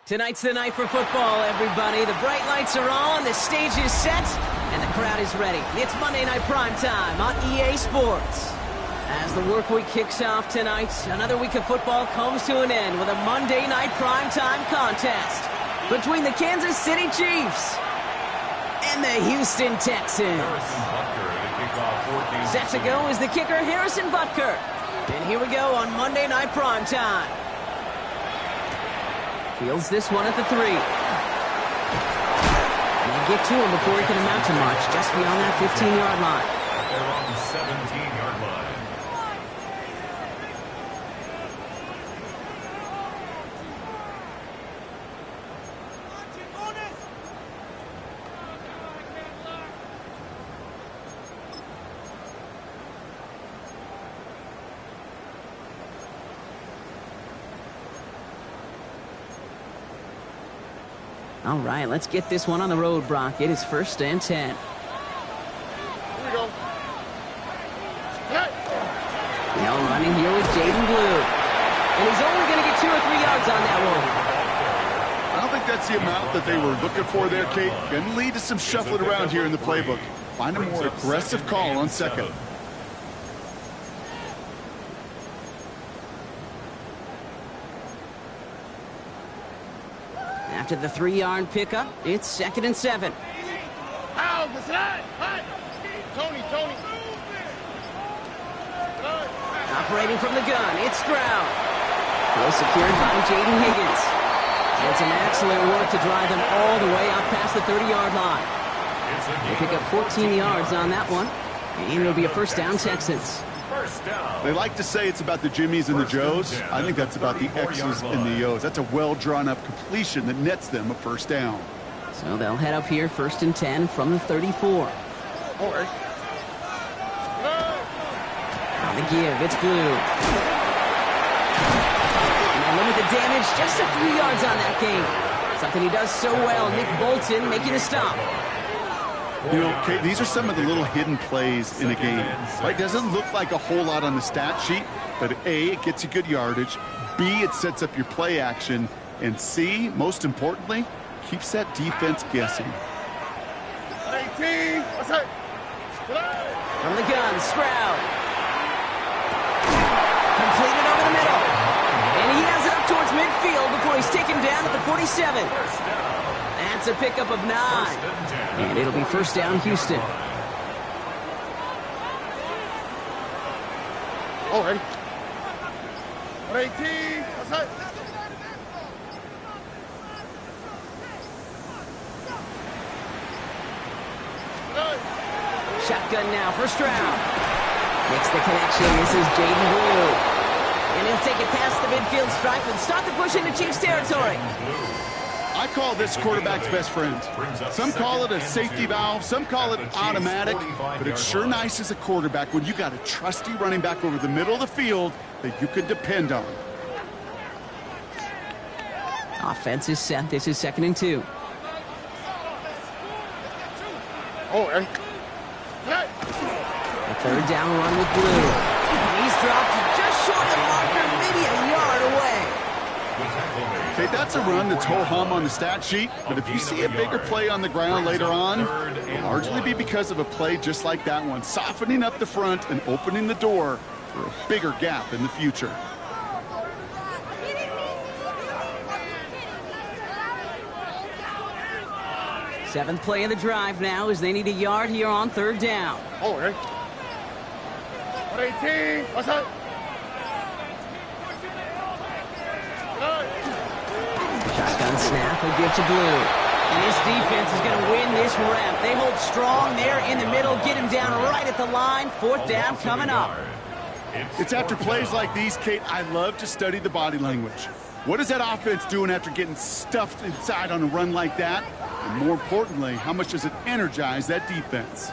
Tonight's the night for football, everybody. The bright lights are on, the stage is set, and the crowd is ready. It's Monday Night Primetime on EA Sports. As the work week kicks off tonight, another week of football comes to an end with a Monday Night Primetime contest between the Kansas City Chiefs and the Houston Texans. Set to go is the kicker, Harrison Butker. And here we go on Monday Night Primetime. Fields this one at the 3. And they get to him before he can amount to much, just beyond that 15-yard line. They're on the 17-yard line. All right, let's get this one on the road, Brock. It is 1st and 10. Here we go. Now running here with Jaden Blue. And he's only going to get 2 or 3 yards on that one. I don't think that's the amount that they were looking for there, Kate. Going to lead to some shuffling around here in the playbook. Find a more aggressive call on second. After the 3-yard pickup, it's 2nd and 7. Tony. Operating from the gun, it's Stroud. Well secured by Jaden Higgins. And some excellent work to drive them all the way up past the 30-yard line. They pick up 14 yards on that one, and it'll be a 1st down Texans. They like to say it's about the Jimmies and the Joes. I think that's about the X's and the O's. That's a well-drawn-up completion that nets them a 1st down. So they'll head up here 1st and 10 from the 34. On the give, it's Blue. And limit the damage, just a few yards on that game. Something he does so well, Nick Bolton making a stop. You know, Kate, these are some of the little hidden plays in a game. Right? Doesn't look like a whole lot on the stat sheet, but A, it gets you good yardage. B, it sets up your play action. And C, most importantly, keeps that defense guessing. 18, what's up? From the gun, Stroud. Completed over the middle. And he has it up towards midfield before he's taken down at the 47. That's a pickup of 9. And it'll be 1st down, Houston. Oh, ready? 18, what's up? Shotgun now for Stroud. Makes the connection. This is Jaden Blue. And he'll take it past the midfield stripe and start the push into Chiefs territory. I call this quarterback's best friend. Some call it a safety valve, some call it automatic, but it's sure nice as a quarterback when you got a trusty running back over the middle of the field that you can depend on. Offense is set. This is 2nd and 2. Oh, ready? A 3rd down run with Blue. And he's dropped just short of the marker, maybe a yard away. Okay, that's a run that's ho-hum on the stat sheet, but if you see a bigger play on the ground later on, it'll largely be because of a play just like that one, softening up the front and opening the door for a bigger gap in the future. Seventh play of the drive now as they need a yard here on 3rd down. Oh, ready? 18, what's up? Shotgun snap will give to Blue. And his defense is going to win this rep. They hold strong there in the middle, get him down right at the line. 4th down coming up. It's after plays like these, Kate, I love to study the body language. What is that offense doing after getting stuffed inside on a run like that? And more importantly, how much does it energize that defense?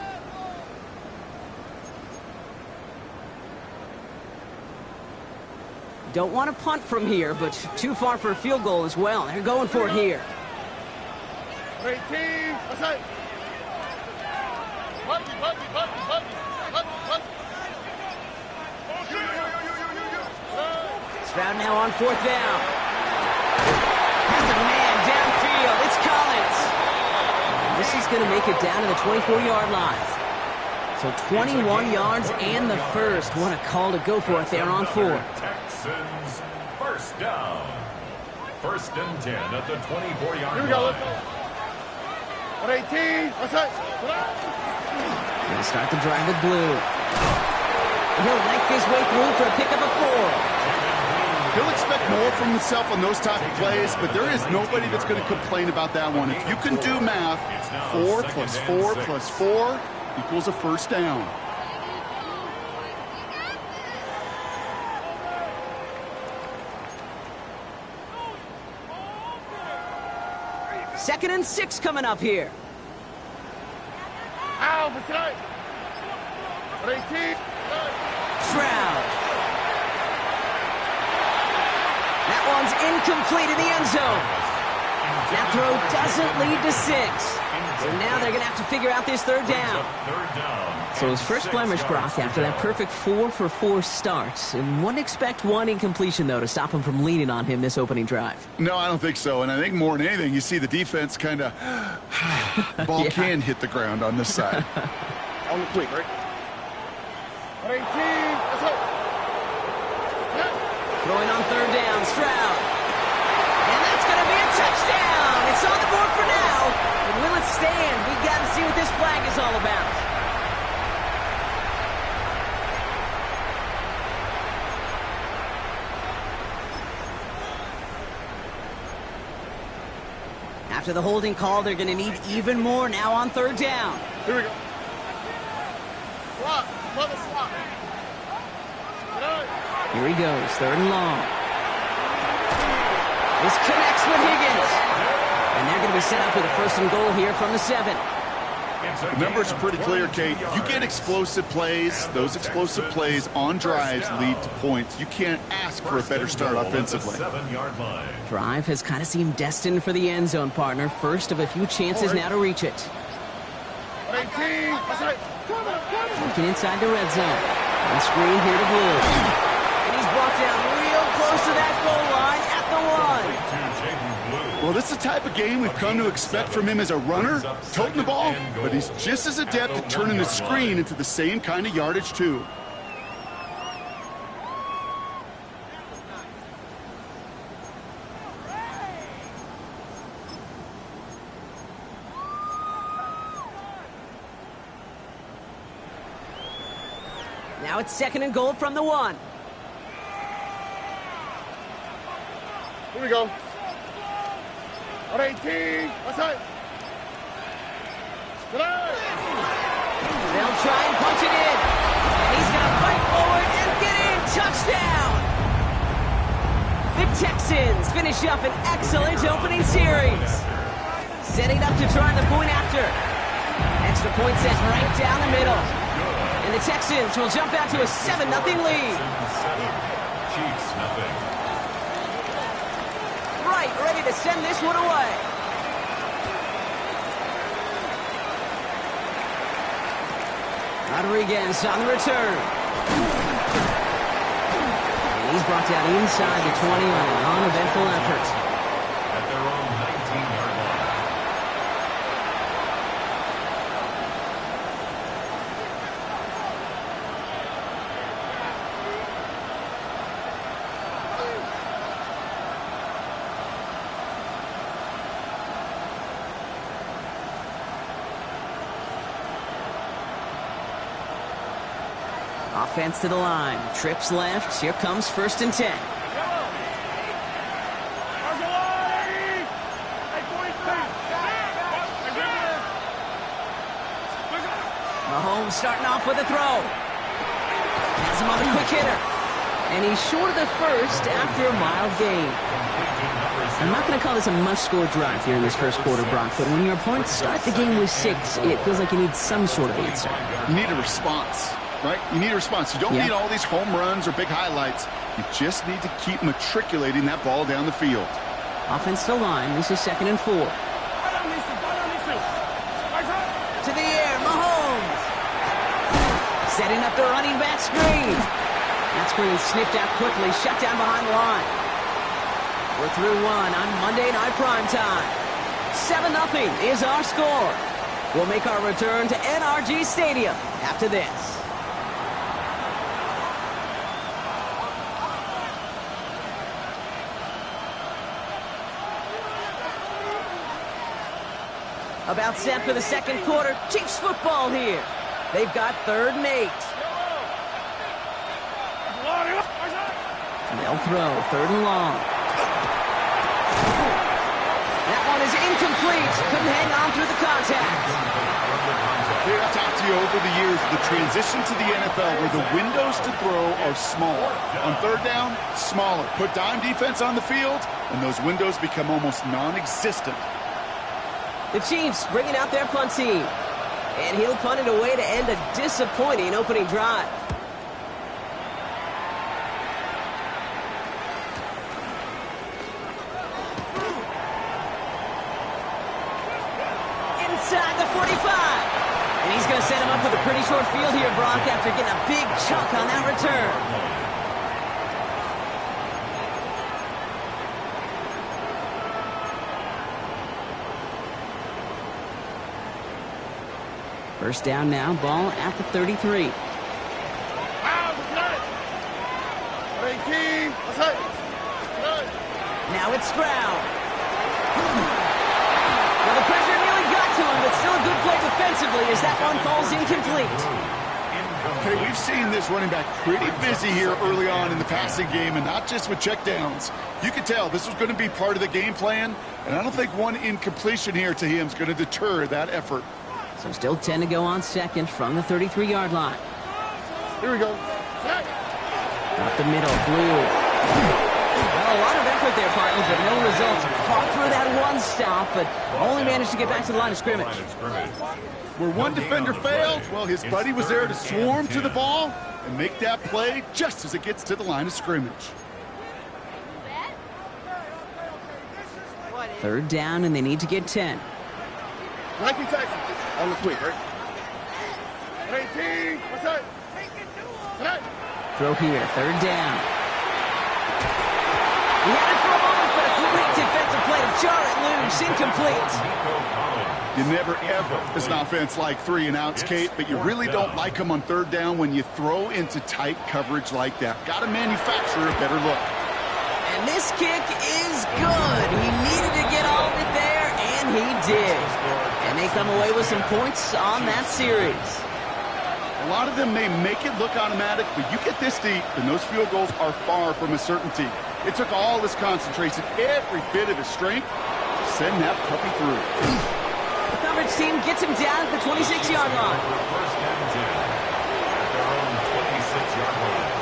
Don't want to punt from here, but too far for a field goal as well. They're going for it here. 18, what's up? Stroud now on 4th down. Has a man This is going to make it down to the 24-yard line. So 21 yards and the first. What a call to go for it there on 4. Texans first down. 1st and 10 at the 24-yard Here we go. line. 118. Outside. Going to start the drive with blue. And he'll make his way through for a pickup of 4. He'll expect more from himself on those type of plays, but there is nobody that's going to complain about that one. If you can do math, 4 plus 4 plus 4 equals a first down. Second and 6 coming up here. Ow, beside. 118. Stroud. That one's incomplete in the end zone. That throw doesn't lead to 6. So now they're going to have to figure out this 3rd down. So his first blemish, Brock, after that perfect 4-for-4 start. And wouldn't expect one incompletion, though, to stop him from leaning on him this opening drive. No, I don't think so. And I think more than anything, you see the defense kind of ball can hit the ground on this side. On the quick, right? 118. Outside. Throwing on 3rd down, Stroud. And that's going to be a touchdown. It's on the board for now. But will it stand? We've got to see what this flag is all about. After the holding call, they're going to need even more now on 3rd down. Here we go. Slot. Mother slot. Here he goes, 3rd and long. This connects with Higgins. And they're going to be set up with a 1st and goal here from the 7. The numbers are pretty clear, Kate. You get explosive plays. Those explosive plays on drives lead to points. You can't ask for a better start offensively. Drive has kind of seemed destined for the end zone, partner. First of a few chances now to reach it. 18. Outside. Looking inside the red zone. On screen here to Blue. And he's brought down real close to that goal line at the 1. Well, this is the type of game we've come to expect from him as a runner, toting the ball, but he's just as adept at turning the screen into the same kind of yardage, too. Now it's 2nd and goal from the 1. Here we go. 118. Outside. They'll try and punch it in. And he's going to fight forward and get in. Touchdown! The Texans finish up an excellent opening series. Setting up to try the point after. Extra point set right down the middle. And the Texans will jump out to a 7-0 lead. Chiefs, nothing. Right, ready to send this one away. Rodriguez on the return. And he's brought down inside the 20 on an uneventful effort. At their own 19-yard line. Offense to the line. Trips left. Here comes 1st and 10. Mahomes starting off with a throw. Has him on the quick hitter. And he's short of the first after a mild gain. I'm not going to call this a must-score drive here in this first quarter, Brock, but when your opponents start the game with 6, it feels like you need some sort of answer. You need a response, right? You need a response. You don't need all these home runs or big highlights. You just need to keep matriculating that ball down the field. Offense to line. This is 2nd and 4. To the air, Mahomes. Setting up the running back screen. That screen sniffed out quickly, shut down behind the line. We're through 1 on Monday Night Primetime. 7-0 is our score. We'll make our return to NRG Stadium after this. About set for the second quarter. Chiefs football here. They've got 3rd and 8. They'll throw 3rd and long. That one is incomplete. Couldn't hang on through the contact. Here, I've talked to you over the years, the transition to the NFL where the windows to throw are smaller. On 3rd down, smaller. Put dime defense on the field, and those windows become almost non-existent. The Chiefs bringing out their punt team. And he'll punt it away to end a disappointing opening drive. Inside the 45. And he's going to set him up with a pretty short field here, Brock, after getting a big chunk on that return. First down now, ball at the 33. Now it's Stroud. Well, the pressure nearly got to him, but still a good play defensively as that one falls incomplete. Okay, we've seen this running back pretty busy here early on in the passing game, and not just with checkdowns. You could tell this was going to be part of the game plan, and I don't think one incompletion here to him is going to deter that effort. So still 10 to go on second from the 33-yard line. Here we go. Up the middle, blue. Well, a lot of effort there, partner, but no results. Fought through that one stop, but only managed to get back to the line of scrimmage. Where one defender failed, well, his buddy was there to swarm to the ball and make that play just as it gets to the line of scrimmage. 3rd down, and they need to get 10. 19 seconds. On the quick, right? 18. What's that? Throw here, 3rd down. He had it for a moment, but a great defensive play to jar it loose, incomplete. You never, ever, as an offense, like 3 and outs, Kate, but you really don't like them on 3rd down when you throw into tight coverage like that. Got to manufacture a better look. And this kick is good. He needed to get all of it there, and he did. And they come away with some points on that series. A lot of them may make it look automatic, but you get this deep, and those field goals are far from a certainty. It took all his concentration, every bit of his strength, to send that puppy through. The coverage team gets him down at the 26-yard line. First and 10 at their own 26-yard line.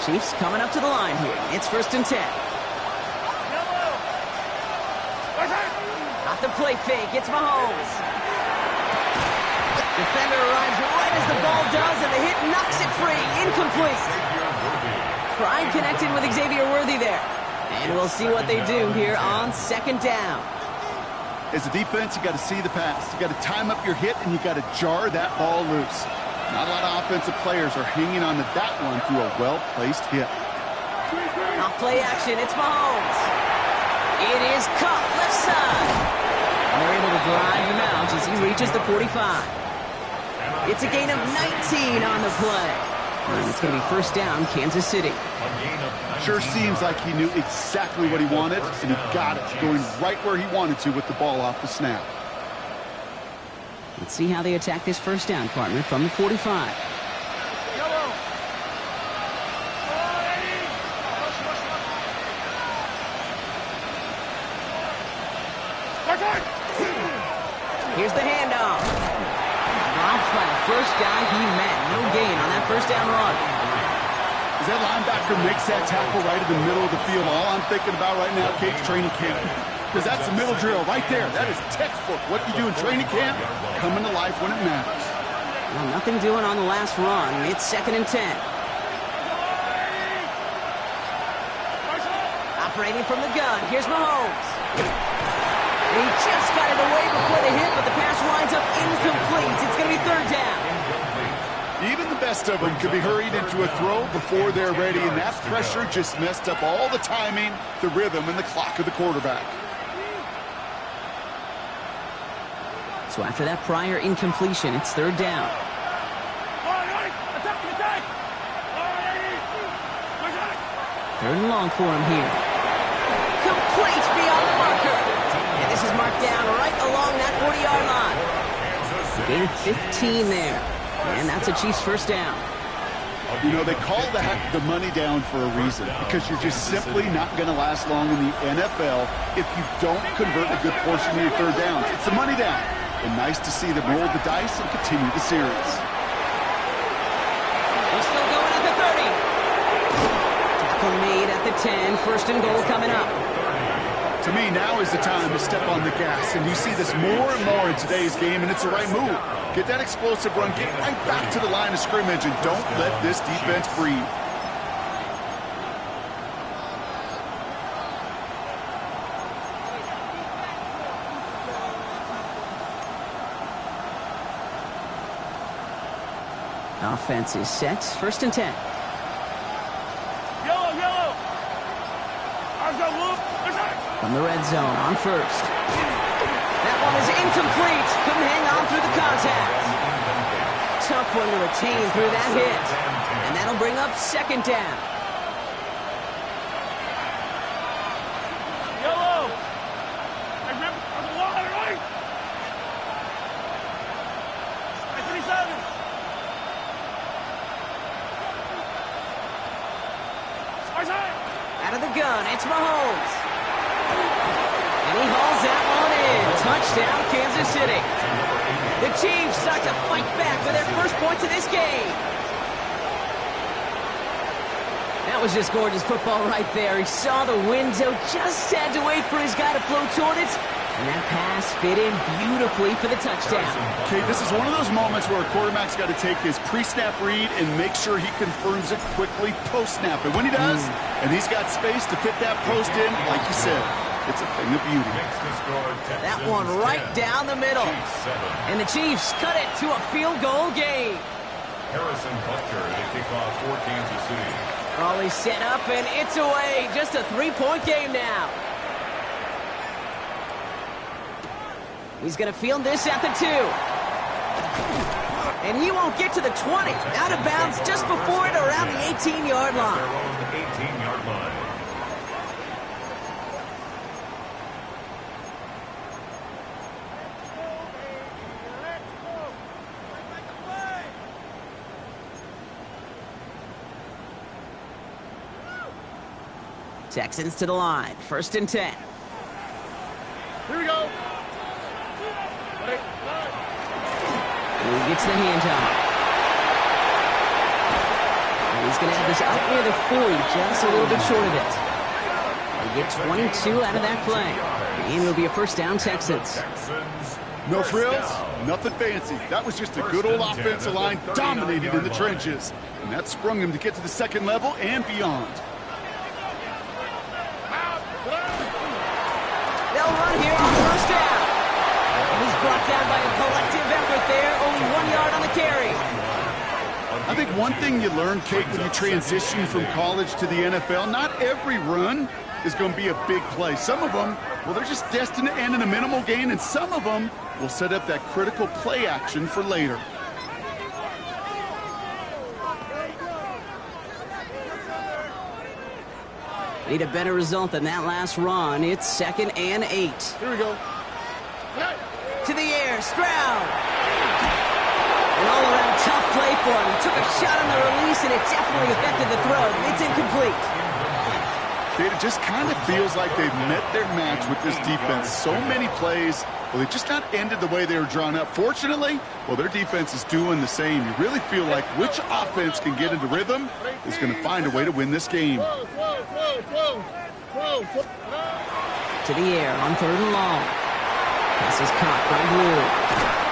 Chiefs coming up to the line here. It's 1st and 10. Off the play fake, it's Mahomes. Defender arrives right as the ball does, and the hit knocks it free. Incomplete. Prime connected with Xavier Worthy there. And we'll see what they do here on 2nd down. As a defense, you got to see the pass. You got to time up your hit, and you got to jar that ball loose. Not a lot of offensive players are hanging on to that one through a well-placed hit. Off play action, it's Mahomes. It is caught left side. And they're able to drive him out as he reaches the 45. It's a gain of 19 on the play. And it's going to be 1st down, Kansas City. Sure seems like he knew exactly what he wanted, and he got it, going right where he wanted to with the ball off the snap. Let's see how they attack this 1st down, partner, from the 45. Here's the handoff. Dropped by the first guy he met. No gain on that 1st down run. As that linebacker makes that tackle right in the middle of the field, all I'm thinking about right now, Kate's training camp. Because that's the middle drill right there. That is textbook. What you do in training camp, coming to life when it matters. Well, nothing doing on the last run. It's 2nd and 10. Operating from the gun. Here's Mahomes. He just got it away before the hit, but the pass winds up incomplete. It's going to be 3rd down. Even the best of them could be hurried into a throw before they're ready, and that pressure just messed up all the timing, the rhythm, and the clock of the quarterback. So after that prior incompletion, it's third down. Third and long for him here. Complete beyond the marker. And this is marked down right along that 40-yard line. Gain 15 there. And that's a Chiefs first down. You know, they call that the money down for a reason, because you're just simply not going to last long in the NFL if you don't convert a good portion of your third downs. It's the money down. And nice to see them roll the dice and continue the series. They're still going at the 30. Tackle made at the 10. First and goal coming up. To me, now is the time to step on the gas, and you see this more and more in today's game, and it's the right move. Get that explosive run, get right back to the line of scrimmage, and don't let this defense breathe. Offense is set. First and 10. Yellow. From the red zone on first. That one is incomplete. Couldn't hang on through the contact. Tough one to retain through that hit. And that'll bring up second down. Yellow. Out of the gun, it's Mahomes. And he hauls that one in. Touchdown, Kansas City. The Chiefs start to fight back with their first points of this game. That was just gorgeous football right there. He saw the window, just had to wait for his guy to float toward it. And that pass fit in beautifully for the touchdown. Okay, this is one of those moments where a quarterback's got to take his pre-snap read and make sure he confirms it quickly post-snap. And when he does, and he's got space to fit that post in, like you said, it's a thing of beauty. That one right down the middle. And the Chiefs cut it to a field goal game. Harrison Butker to kick off for Kansas City. Raleigh set up, and it's away. Just a 3-point game now. He's going to field this at the 2. And he won't get to the 20. Out of bounds just before it around the 18-yard line. Their own 18-yard line. Texans to the line. First and 10. Here we go. And he gets the handoff. And he's going to have this up near the 40, just a little bit short of it. They get 22 out of that play. And it'll be a first down, Texans. No frills, nothing fancy. That was just a good old offensive line dominated in the trenches. And that sprung him to get to the second level and beyond. They'll run here on first down. And he's brought down by a collective effort there. Only 1 yard on the carry. I think one thing you learn, Kate, when you transition from college to the NFL, not every run is going to be a big play. Some of them, well, they're just destined to end in a minimal gain, and some of them will set up that critical play action for later. Need a better result than that last run. It's 2nd and 8. Here we go. To the air, Stroud. An all-around tough play for him. He took a shot on the release, and it definitely affected the throw. It's incomplete. It just kind of feels like they've met their match with this defense. So many plays, well, they've just not ended the way they were drawn up. Fortunately, well, their defense is doing the same. You really feel like which offense can get into rhythm is going to find a way to win this game. To the air on 3rd and long. Pass is caught by Blue.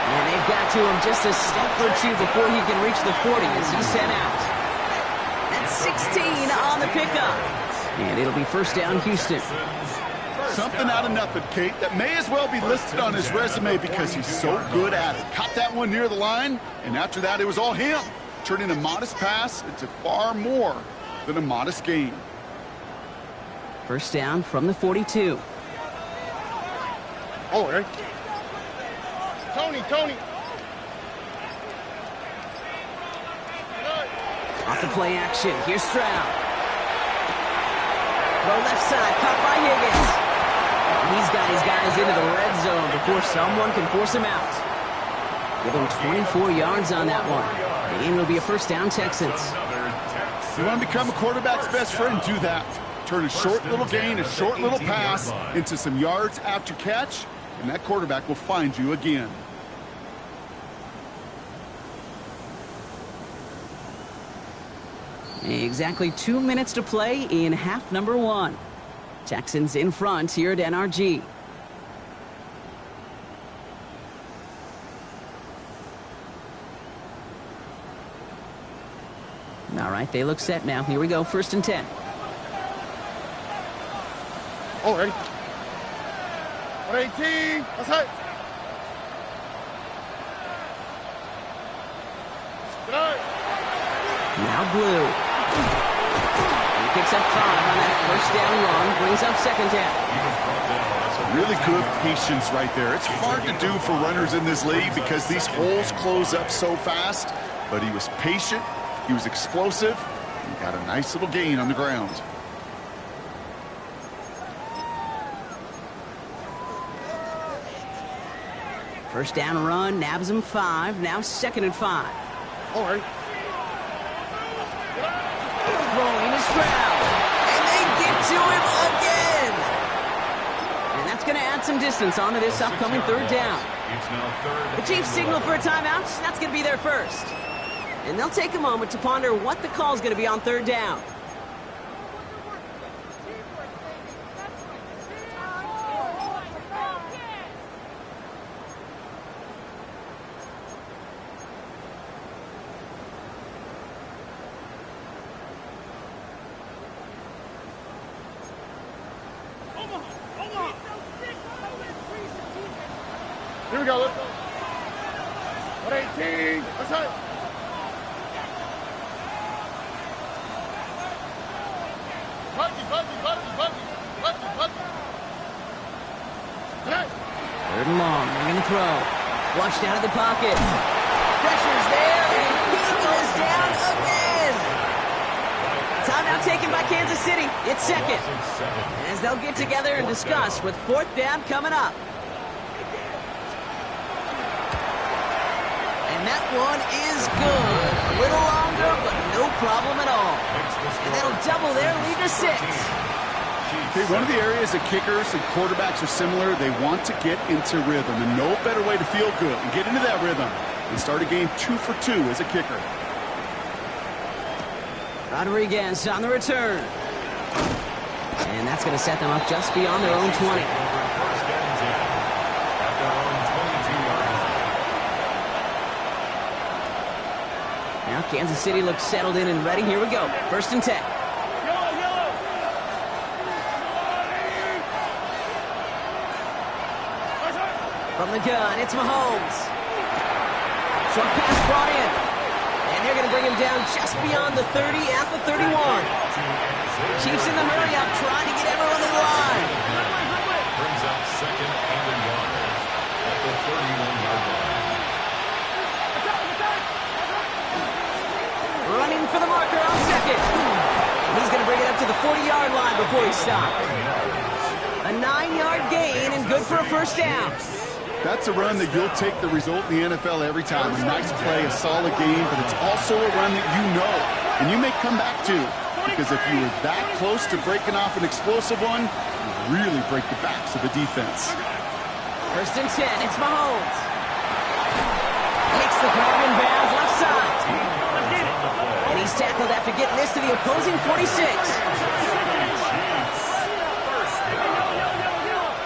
And they've got to him just a step or two before he can reach the 40 as he's sent out. That's 16 on the pickup. And it'll be first down, Houston. Something out of nothing, Kate, that may as well be listed on his resume because he's so good at it. Caught that one near the line, and after that, it was all him. Turning a modest pass into far more than a modest gain. First down from the 42. Oh, right. Tony. Off the play action. Here's Stroud. Throw left side. Caught by Higgins. He's got his guys into the red zone before someone can force him out. Give him 24 yards on that one. The game will be a first down, Texans. You want to become a quarterback's best friend? Do that. Turn a short little gain, a short little pass into some yards after catch, and that quarterback will find you again. Exactly 2 minutes to play in half number 1. Texans in front here at NRG. All right, they look set now. Here we go, 1st and 10. Oh, ready? 118. That's it. Good. Now Blue. He picks up 5 on that 1st down run. Brings up 2nd down. Really good patience right there. It's hard to do for runners in this league because these holes close up so fast. But he was patient. He was explosive. He got a nice little gain on the ground. First down run, nabs him 5. Now 2nd and 5. All right. Throwing is Stroud. And they get to him again. And that's going to add some distance onto this upcoming 3rd down. The Chiefs signal for a timeout. That's going to be their first. And they'll take a moment to ponder what the call is going to be on 3rd down. Here we go. Let's go. 118. That's it. Buggy. 3rd and long. They're going to throw. Flushed out of the pocket. Pressure's there, and he goes down again. Timeout taken by Kansas City. It's 2nd. As they'll get together and discuss with 4th down coming up. And that one is good. A little longer, but no problem at all. And that'll double their lead to 6. Okay, one of the areas that kickers and quarterbacks are similar, they want to get into rhythm. And no better way to feel good and get into that rhythm than start a game 2 for 2 as a kicker. Rodriguez on the return. And that's going to set them up just beyond their own 20. Now Kansas City looks settled in and ready. Here we go. 1st and 10. From the gun, it's Mahomes. Short pass brought in. And they're going to bring him down just beyond the 30 at the 31. Chiefs in the hurry up, trying to get everyone to the line. Brings up 2nd and 1 at the 31-yard line. Running for the marker on 2nd. He's going to bring it up to the 40-yard line before he stopped. A 9-yard gain and good for a 1st down. That's a run that you'll take the result in the NFL every time. A nice play, a solid game, but it's also a run that you know and you may come back to. Because if you were that close to breaking off an explosive one, you really break the backs of the defense. 1st and 10, it's Mahomes. Makes the grab in bounds left side. And he's tackled after getting this to the opposing 46.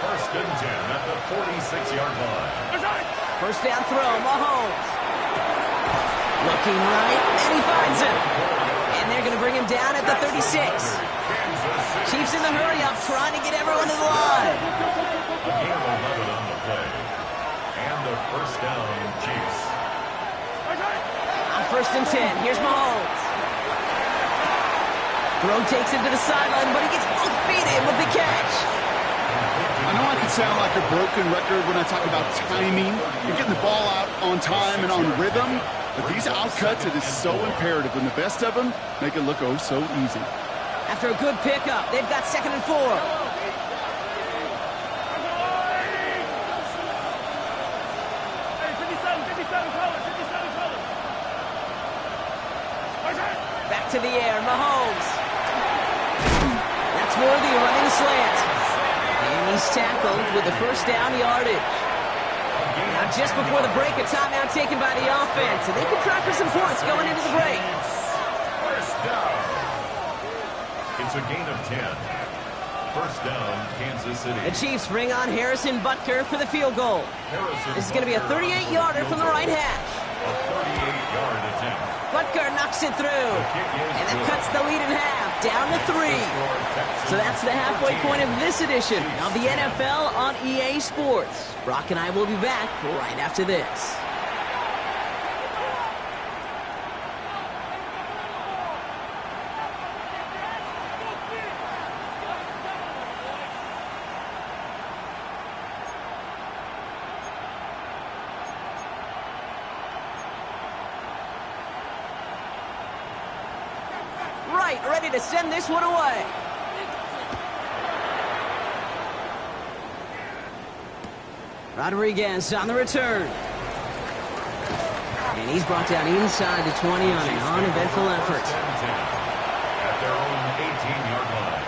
First and 10 at the 46-yard line. 1st down throw, Mahomes. Looking right, and he finds him. And they're going to bring him down at the 36. Chiefs in the hurry up, trying to get everyone to the line. A gain of 11 on the play. And the 1st down, Chiefs. On 1st and 10, here's Mahomes. Throw takes him to the sideline, but he gets both feet in with the catch. A know I can sound like a broken record when I talk about timing and getting the ball out on time and on rhythm, but these outcuts, it is so imperative, and the best of them make it look oh so easy. After a good pickup, they've got 2nd and 4. Back to the air, Mahomes. That's Worthy running the slant. And he's tackled with the first down yardage. Now just before the break, a timeout taken by the offense, and they can try for some points going into the break. First down. It's a gain of 10. First down, Kansas City. The Chiefs bring on Harrison Butker for the field goal. This is going to be a 38-yarder from the right hash. A 38-yard attempt. Butker knocks it through, and it cuts the lead in half, down to 3. So that's the halfway point of this edition of the NFL on EA Sports. Brock and I will be back right after this. Right, ready to send this one away. Rodriguez on the return. And he's brought down inside the 20 on an uneventful effort. At their own 18-yard line.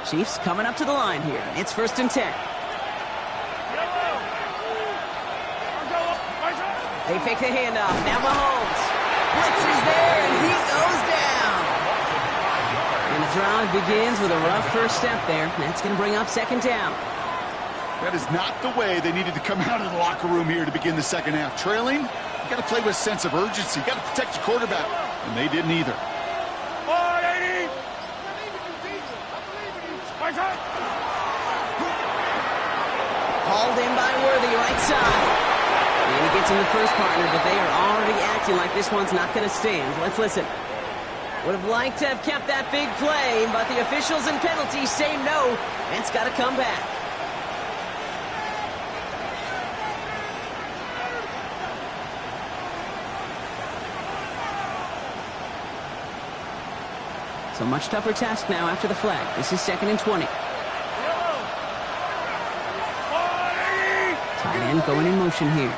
Chiefs coming up to the line here. It's 1st and 10. They fake the handoff. Now Mahomes. Blitz is there, and he goes down. And the drive begins with a rough first step there. That's going to bring up 2nd down. That is not the way they needed to come out of the locker room here to begin the second half. Trailing, you got to play with a sense of urgency. You got to protect your quarterback, and they didn't either. Hauled in by Worthy, right side. And he gets in the first partner, but they are already acting like this one's not going to stand. Let's listen. Would have liked to have kept that big play, but the officials and penalties say no, and it's got to come back. So much tougher task now after the flag. This is 2nd and 20. Tight end going in motion here.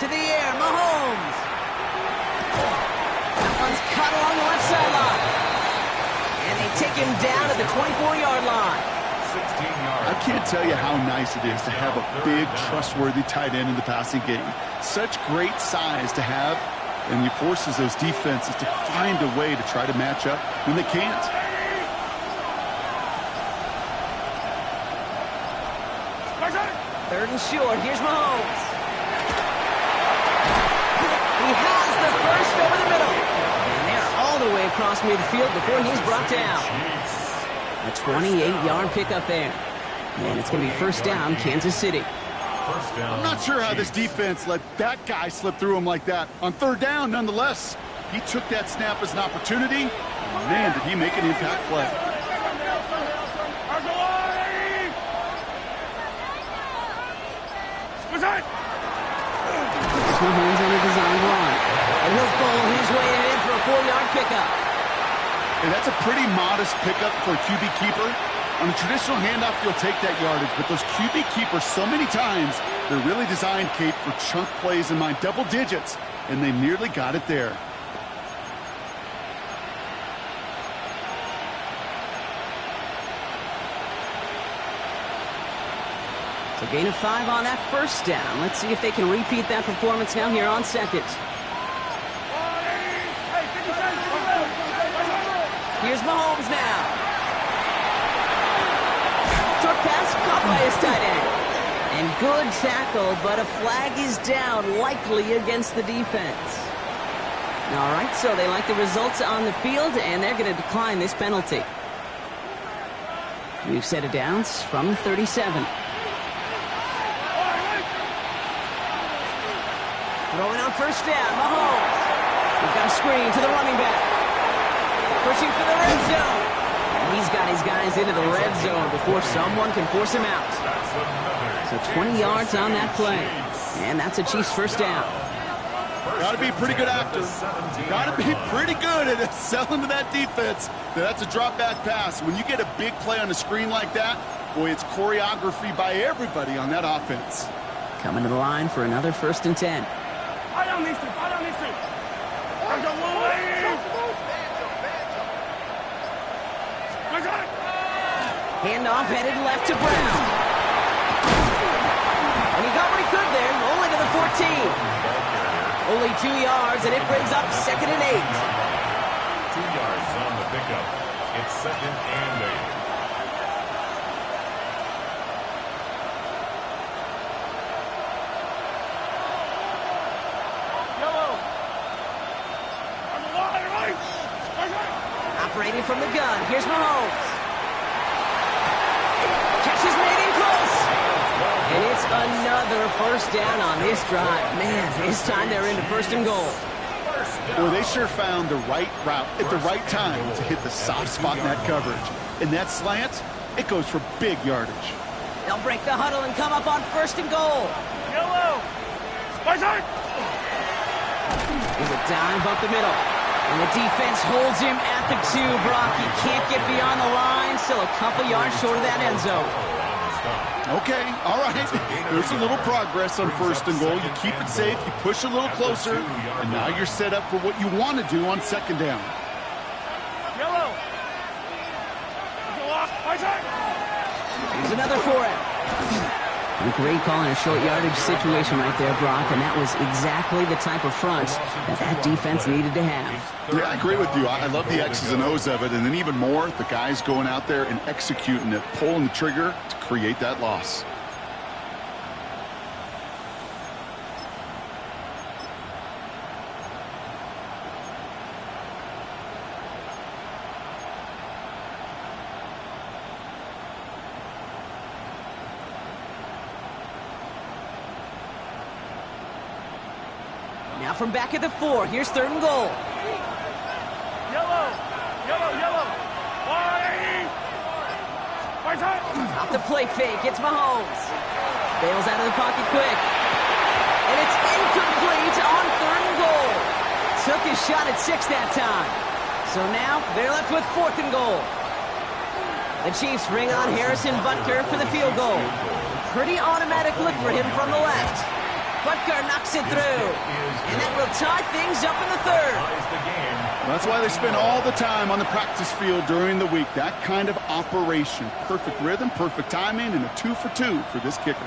To the air, Mahomes. That one's cut along the left sideline. And they take him down at the 24-yard line. 16 yards. I can't tell you how nice it is to have a big, trustworthy tight end in the passing game. Such great size to have, and he forces those defenses to find a way to try to match up when they can't. Third and short. Here's Mahomes. He has the first over the middle. And they're all the way across midfield before he's brought down. A 28-yard pickup there. And it's going to be 1st down, Kansas City. I'm not sure how this defense let that guy slip through him like that. On 3rd down, nonetheless, he took that snap as an opportunity. And man, did he make an impact play. There's Mahomes on a design run. And he'll bowl his way ahead for a 4-yard pickup. And that's a pretty modest pickup for a QB keeper. On a traditional handoff, you'll take that yardage, but those QB keepers, so many times, they're really designed, Kate, for chunk plays in my double digits, and they nearly got it there. So gain of 5 on that 1st down. Let's see if they can repeat that performance now here on 2nd. Here's Mahomes now. Short pass caught by his tight end. And good tackle, but a flag is down, likely against the defense. All right, so they like the results on the field, and they're going to decline this penalty. We've set it down from the 37. Throwing on 1st down, Mahomes. We've got a screen to the running back. pushing for the red zone. And he's got his guys into the red zone before someone can force him out. So 20 yards on that play. And that's a Chiefs first down. Got to be a pretty good actor. Got to be pretty good at selling to that defense. That's a drop back pass. When you get a big play on the screen like that, boy, it's choreography by everybody on that offense. Coming to the line for another 1st and 10. Handoff headed left to Brown. And he got what he could there, only to the 14. Only 2 yards, and it brings up 2nd and 8. 2 yards on the pickup. It's 2nd and 8. Operating from the gun, here's Mahomes. Catch is made in close. And it's another first down on this drive. Man, this time they're into 1st and goal. Well, they sure found the right route at the right time to hit the soft spot in that coverage. And that slant, it goes for big yardage. They'll break the huddle and come up on 1st and goal. There's a dive up the middle. And the defense holds him at the 2, Brock. He can't get beyond the line. Still a couple yards short of that end zone. Okay, all right. There's a little progress on 1st and goal. You keep it safe, you push a little closer, and now you're set up for what you want to do on 2nd down. Here's another for him. A great call in a short yardage situation right there, Brock, and that was exactly the type of front that defense needed to have. Yeah, I agree with you. I love the X's and O's of it, and then even more, the guys going out there and executing it, pulling the trigger to create that loss. Now from back at the 4, here's 3rd and goal. Off the play fake, it's Mahomes. Bails out of the pocket quick. And it's incomplete on 3rd and goal. Took his shot at 6 that time. So now they're left with 4th and goal. The Chiefs bring on Harrison Butker for the field goal. Pretty automatic look for him from the left. Butker knocks it through. And that will tie things up in the 3rd. That's why they spend all the time on the practice field during the week. That kind of operation. Perfect rhythm, perfect timing, and a 2 for 2 for this kicker.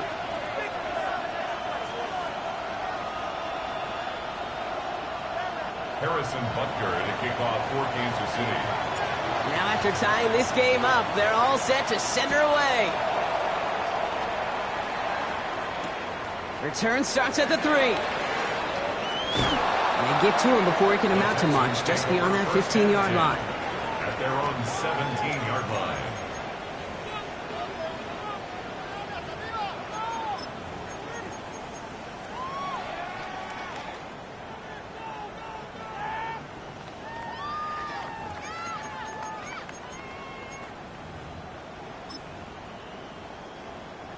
Harrison Butker to kick off for Kansas City. Now after tying this game up, they're all set to send her away. Return starts at the 3. They get to him before he can amount to much, just beyond that 15-yard line. At their own 17-yard line.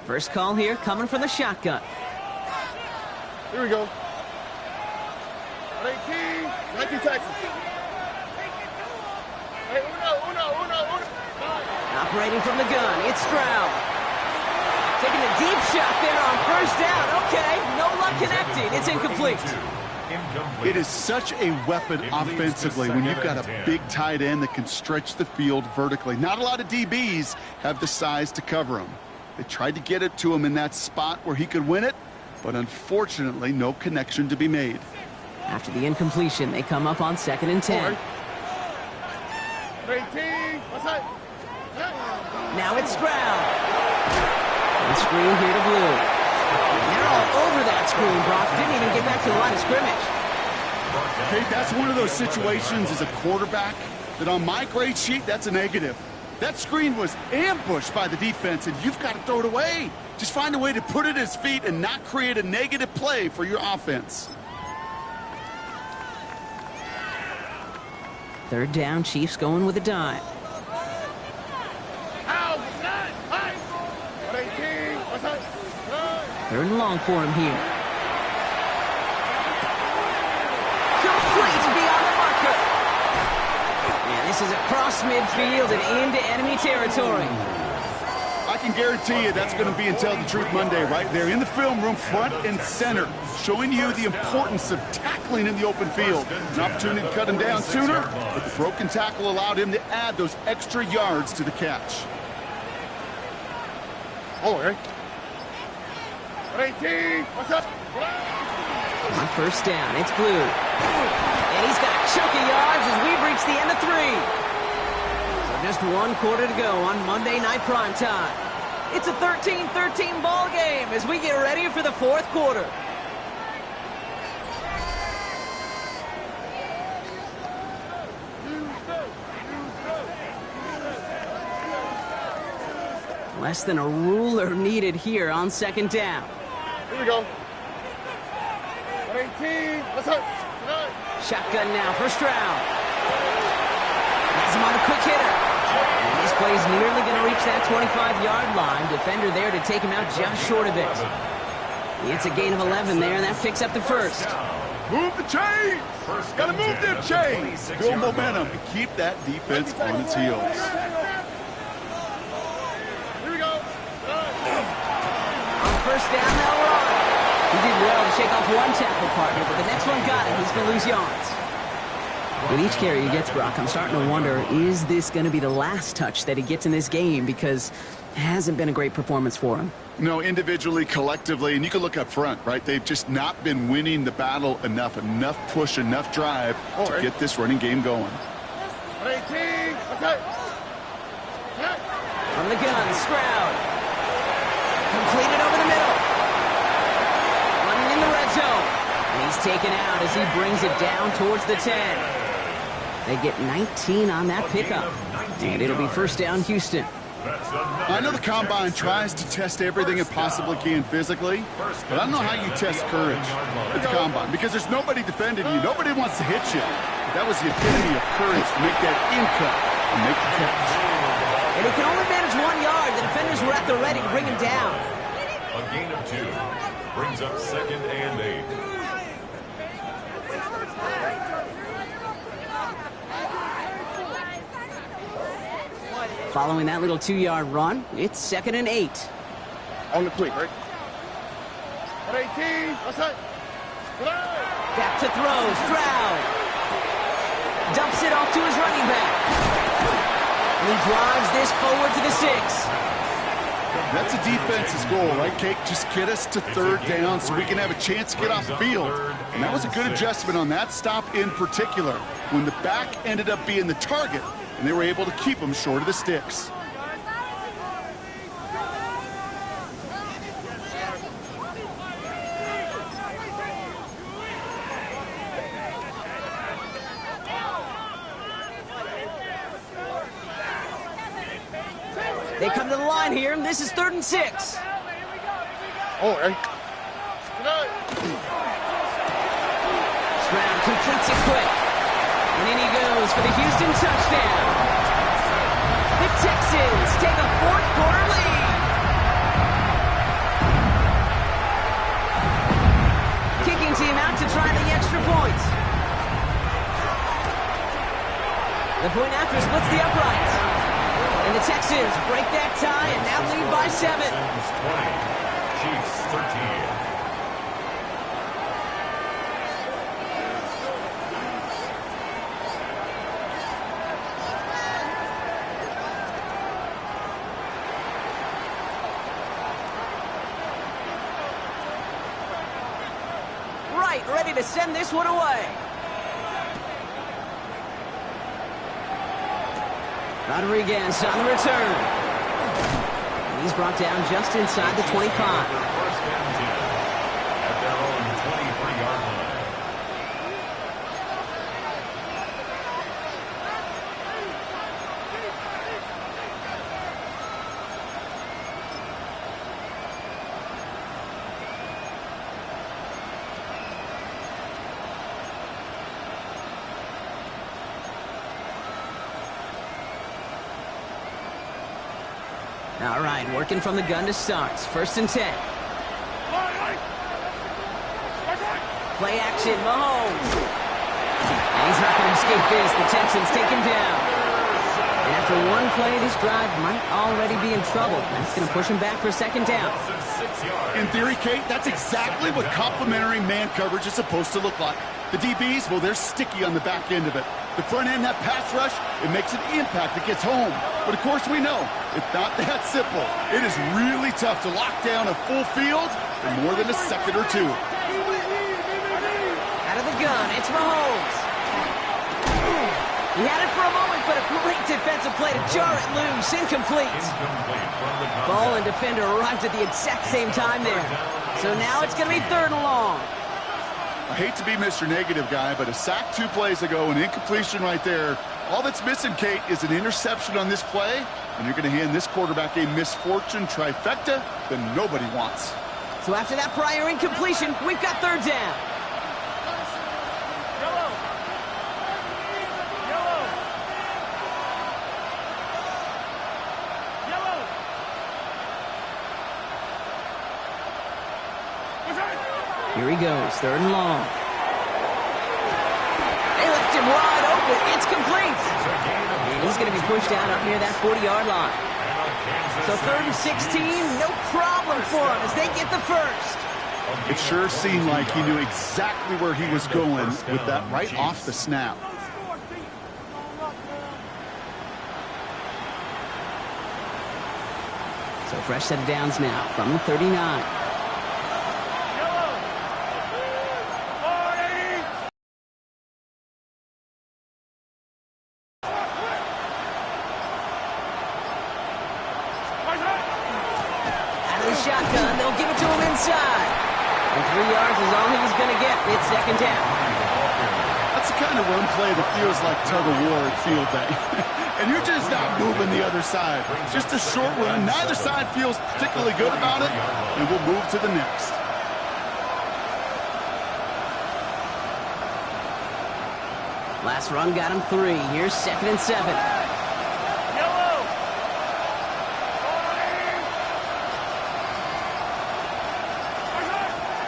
First call here coming from the shotgun. Here we go. 19 Texas. Hey, uno. Operating from the gun, it's Stroud. Taking a deep shot there on 1st down. Okay, no luck connecting. It's incomplete. It is such a weapon offensively when you've got a big tight end that can stretch the field vertically. Not a lot of DBs have the size to cover him. They tried to get it to him in that spot where he could win it, but unfortunately, no connection to be made. After the incompletion, they come up on 2nd and 10. 18. What's that? Now it's Stroud. And screen here to Blue. They're all over that screen, Brock. Didn't even get back to the line of scrimmage. Okay, that's one of those situations as a quarterback that on my grade sheet, that's a negative. That screen was ambushed by the defense, and you've got to throw it away. Just find a way to put it at his feet and not create a negative play for your offense. Third down, Chiefs going with a dime. Third and long for him here. Complete beyond the marker. And this is across midfield and into enemy territory. I can guarantee you that's going to be in Tell the Truth Monday right there in the film room, front and center, showing you the importance of tackling in the open field. An opportunity to cut him down sooner, but the broken tackle allowed him to add those extra yards to the catch. Oh, Eric. 18, what's up? On first down, it's Blue. And he's got a chunk of yards as we've reached the end of 3. So just 1 quarter to go on Monday Night Primetime. It's a 13-13 ball game as we get ready for the 4th quarter. Less than a ruler needed here on 2nd down. Here we go. 18, what's up? Shotgun now for Stroud. Has him on a quick hitter. And this play's nearly going to reach that 25-yard line. Defender there to take him out just short of it. It's a gain of 11 there, and that picks up the first. Move the chains! Gotta move them chains! Build momentum and keep that defense on its heels. Here we go. On first down, they'll run. He did well to shake off one tackle partner, but the next one got him. He's going to lose yards. With each carry he gets, Brock, I'm starting to wonder, is this going to be the last touch that he gets in this game? Because it hasn't been a great performance for him. No, individually, collectively, and you can look up front, right? They've just not been winning the battle enough push, enough drive to get this running game going. 18, okay. From the gun, Stroud. Completed over the middle. Running in the red zone. And he's taken out as he brings it down towards the 10. They get 19 on that pickup. And it'll be first down, Houston. I know the Combine tries to test everything it possibly can physically, but I don't know how you test courage at the Combine, because there's nobody defending you. Nobody wants to hit you. But that was the epitome of courage to make that in-cut and make the catch. And he can only manage 1 yard. The defenders were at the ready to bring him down. A gain of 2 brings up 2nd and 8. Following that little 2-yard run, it's 2nd and 8. On the quick, right? 18, what's up? Back to throw, Stroud. Dumps it off to his running back. And he drives this forward to the 6. That's a defense's goal, right, Kate? Just get us to 3rd down so we can have a chance to get off the field. And that was a good adjustment on that stop in particular, when the back ended up being the target, and they were able to keep him short of the sticks. They come to the line here, and this is 3rd and 6. Oh, Eric. Stroud completes it quick. And in he goes for the Houston touchdown. The Texans take a 4th quarter lead. Kicking team out to try the extra point. The point after splits the uprights. And the Texans break that tie and now lead by 7. Chiefs 13. Right, ready to send this one away. Rodriguez on the return. And he's brought down just inside the 25. First and 10 at their own 23-yard line. All right, working from the gun to start. 1st and 10. Play action, Mahomes. And he's not going to escape this. The Texans take him down. And after one play, this drive might already be in trouble. That's going to push him back for 2nd down. In theory, Kate, that's exactly what complementary man coverage is supposed to look like. The DBs, well, they're sticky on the back end of it. The front end, that pass rush, it makes an impact that gets home. But of course we know, it's not that simple. It is really tough to lock down a full field in more than a second or two. Out of the gun, it's Mahomes. He had it for a moment, but a great defensive play to jar it loose. Incomplete. Ball and defender arrived at the exact same time there. So now it's going to be 3rd and long. I hate to be Mr. Negative guy, but a sack 2 plays ago, an incompletion right there. All that's missing, Kate, is an interception on this play, and you're going to hand this quarterback a misfortune trifecta that nobody wants. So after that prior incompletion, we've got 3rd down. Here he goes, 3rd and long. They left him wide open. It's complete. And he's going to be pushed out up near that 40-yard line. So 3rd and 16, no problem for him as they get the 1st. It sure seemed like he knew exactly where he was going with that right off the snap. So fresh set of downs now from the 39. Shotgun, they'll give it to him inside. And 3 yards is all he was going to get. It's 2nd down. That's the kind of run play that feels like tug-of-war at field day. And you're just not moving the other side. Just a short run. Neither side feels particularly good about it. And we'll move to the next. Last run got him 3. Here's 2nd and 7.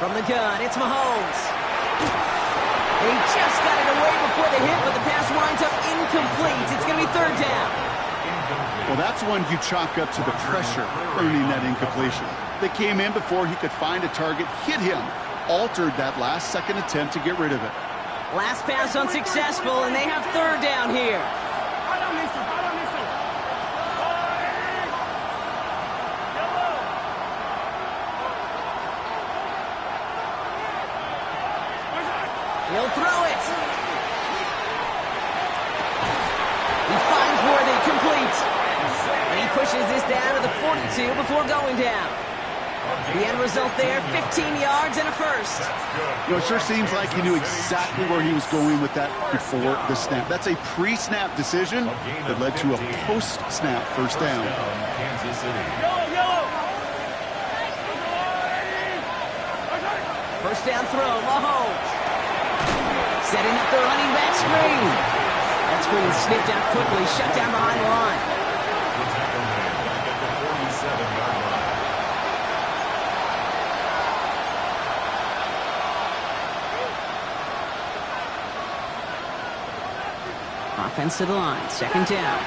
From the gun, it's Mahomes. And he just got it away before the hit, but the pass winds up incomplete. It's going to be 3rd down. Well, that's one you chalk up to the pressure earning that incompletion. They came in before he could find a target, hit him, altered that last-second attempt to get rid of it. Last pass unsuccessful, and they have 3rd down here. He'll throw it. He finds Worthy, complete. And he pushes this down to the 42 before going down. The end result there, 15 yards and a 1st. You know, it sure seems like he knew exactly where he was going with that before the snap. That's a pre-snap decision that led to a post-snap 1st down. Kansas City. 1st down throw, Mahomes. Setting up the running back screen. That screen sniffed out quickly, shut down behind the line. The tackle man back at the 47-yard line. Offense to the line, 2nd down.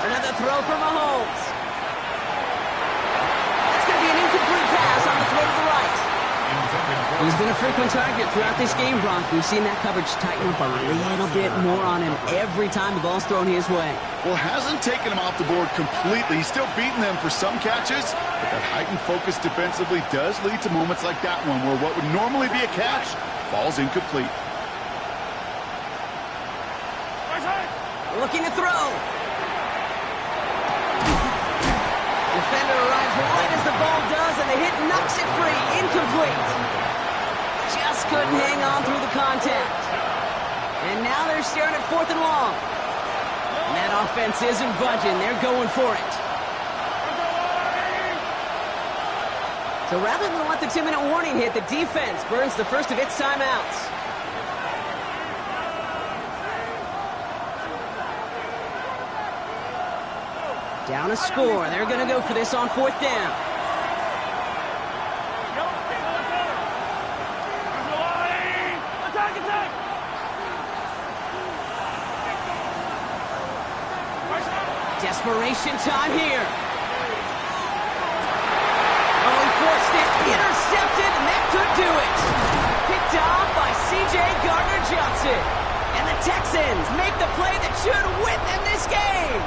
Another throw for Mahomes. That's going to be an incomplete pass on the throw to the right. He's been a frequent target throughout this game, Brock. We've seen that coverage tighten up a little bit more on him every time the ball's thrown his way. Well, hasn't taken him off the board completely. He's still beating them for some catches, but that heightened focus defensively does lead to moments like that one where what would normally be a catch falls incomplete. Looking to throw. Defender arrives right as the ball does, and the hit knocks it free. Incomplete. Just couldn't hang on through the contact. And now they're staring at 4th and long. And that offense isn't budging. They're going for it. So rather than let the 2-minute warning hit, the defense burns the first of its timeouts. Down a score. They're going to go for this on 4th down. Desperation time here. Oh, he forced it. Intercepted, and that could do it. Picked off by C.J. Gardner-Johnson. And the Texans make the play that should win them this game.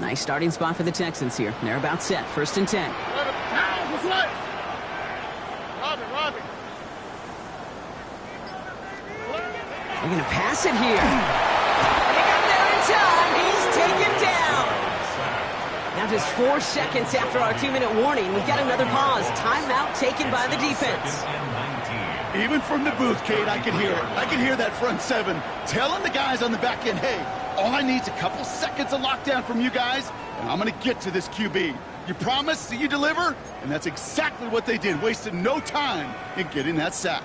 Nice starting spot for the Texans here. They're about set. 1st and 10. They're going to pass it here. And they got there in time. He's taken down. Now just 4 seconds after our 2-minute warning, we've got another pause. Timeout taken by the defense. Even from the booth, Kate, I can hear it. I can hear that front 7 telling the guys on the back end, hey, all I need is a couple seconds of lockdown from you guys, and I'm going to get to this QB. You promise that you deliver? And that's exactly what they did, wasted no time in getting that sack.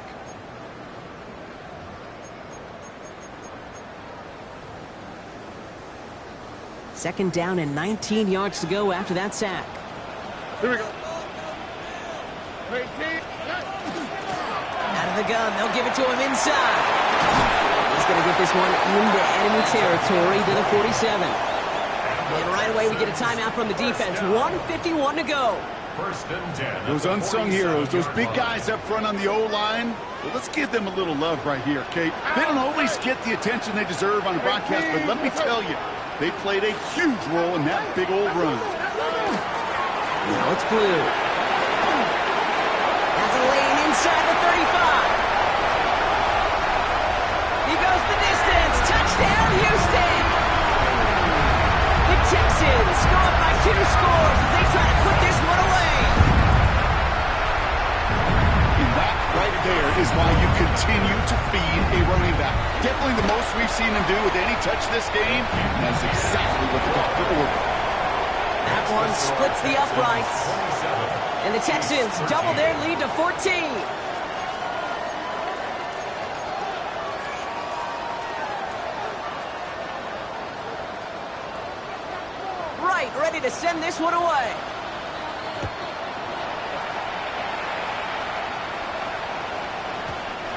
Second down and 19 yards to go after that sack. Here we go. Out of the gun, they'll give it to him inside. He's going to get this one into enemy territory to the 47. And right away we get a timeout from the defense. 1:51 to go. 1st and 10. Those unsung heroes, those big guys up front on the O-line, well, let's give them a little love right here, Kate. They don't always get the attention they deserve on the broadcast, but let me tell you, they played a huge role in that big old run. Now it's blue. Has a lane inside the 35. He goes the distance. Touchdown, Houston. The Texans go up by 2 scores as they try to put this one away. And that right there is why you continue to feed a running back. Definitely the most we've seen him do with any touch this game. And that's exactly what the doctor ordered. That one splits the uprights. And the Texans double their lead to 14. Ready to send this one away.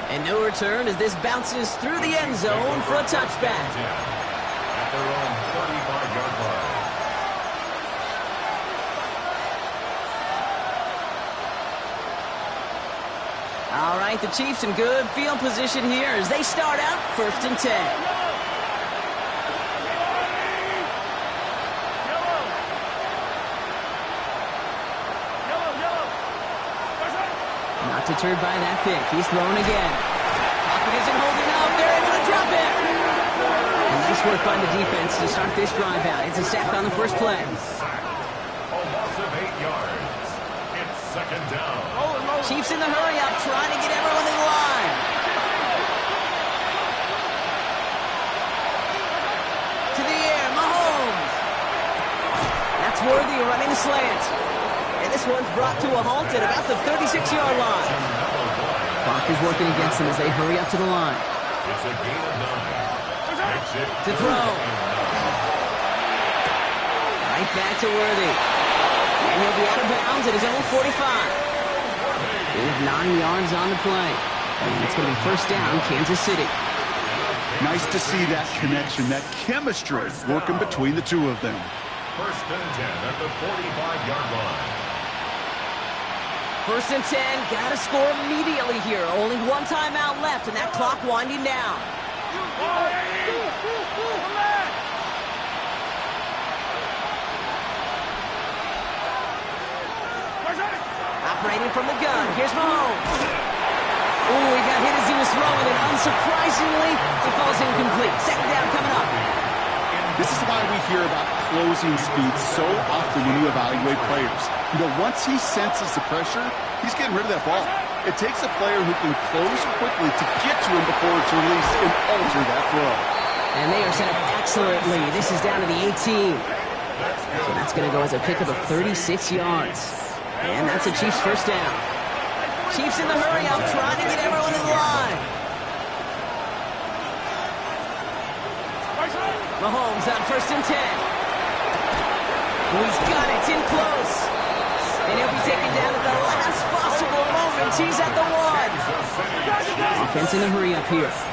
And no return as this bounces through the end zone for a touchback. At their own 35-yard line. All right, the Chiefs in good field position here as they start out 1st and 10. Deterred by that pick. He's thrown again. Pocket isn't holding up. They're able to drop it. And nice work by the defense to start this drive out. It's a sack on the first play. A loss of 8 yards. It's 2nd down. Chiefs in the hurry up, trying to get everyone in the line. To the air, Mahomes. That's worthy running the slant. And this one's brought to a halt at about the 36-yard line. Clock is working against them as they hurry up to the line. It's a gain of 9. To throw. Right back to Worthy. And he'll be out of bounds at his own 45. Gain of 9 yards on the play. And it's going to be 1st down, Kansas City. Nice to see that connection, that chemistry working between the two of them. 1st and 10 at the 45-yard line. 1st and 10, gotta score immediately here. Only one timeout left, and that clock winding down. Operating from the gun, here's Mahomes. Ooh, he got hit as he was throwing it. Unsurprisingly, it falls incomplete. Second down coming up. This is why we hear about closing speed so often when you evaluate players. You know, once he senses the pressure, he's getting rid of that ball. It takes a player who can close quickly to get to him before it's released and alter that throw. And they are set up excellently. This is down to the 18. So that's going to go as a pickup of 36 yards. And that's a Chiefs first down. Chiefs in the hurry up, trying to get everyone in line. Mahomes on 1st and 10. He's got it in close. And he'll be taken down at the last possible moment. He's at the 1. Offense in a hurry up here. It's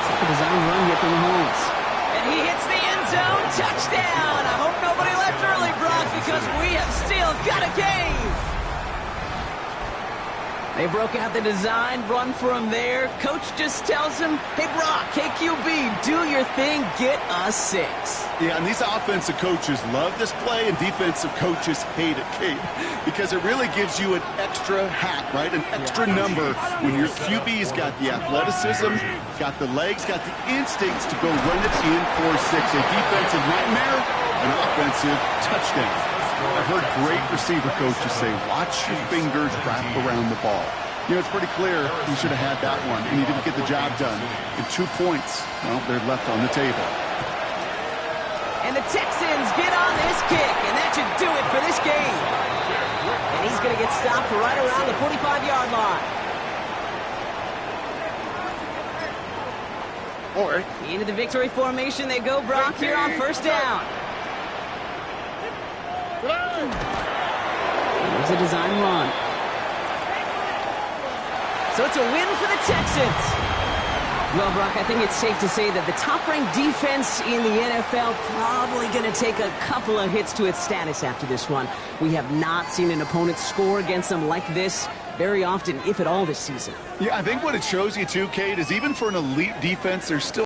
like a design run here from Mahomes. And he hits the end zone. Touchdown. I hope nobody left early, Brock, because we have still got a game. They broke out the design, run for him there. Coach just tells him, hey, Brock, KQB, do your thing, get us 6. Yeah, and these offensive coaches love this play, and defensive coaches hate it, Kate, because it really gives you an extra hat, right? An extra number when your QB's got the athleticism, got the legs, got the instincts to go run it in for 6. A defensive nightmare, an offensive touchdown. I've heard great receiver coaches say, watch your fingers wrap around the ball. You know, it's pretty clear he should have had that one, and he didn't get the job done. And 2 points, well, they're left on the table. And the Texans get on this kick, and that should do it for this game. And he's going to get stopped right around the 45-yard line. Into the victory formation they go, Brock, here on 1st down. There's a design run. So it's a win for the Texans. Well, Brock, I think it's safe to say that the top-ranked defense in the NFL probably going to take a couple of hits to its status after this one. We have not seen an opponent score against them like this very often, if at all, this season. Yeah, I think what it shows you, too, Kate, is even for an elite defense, there's still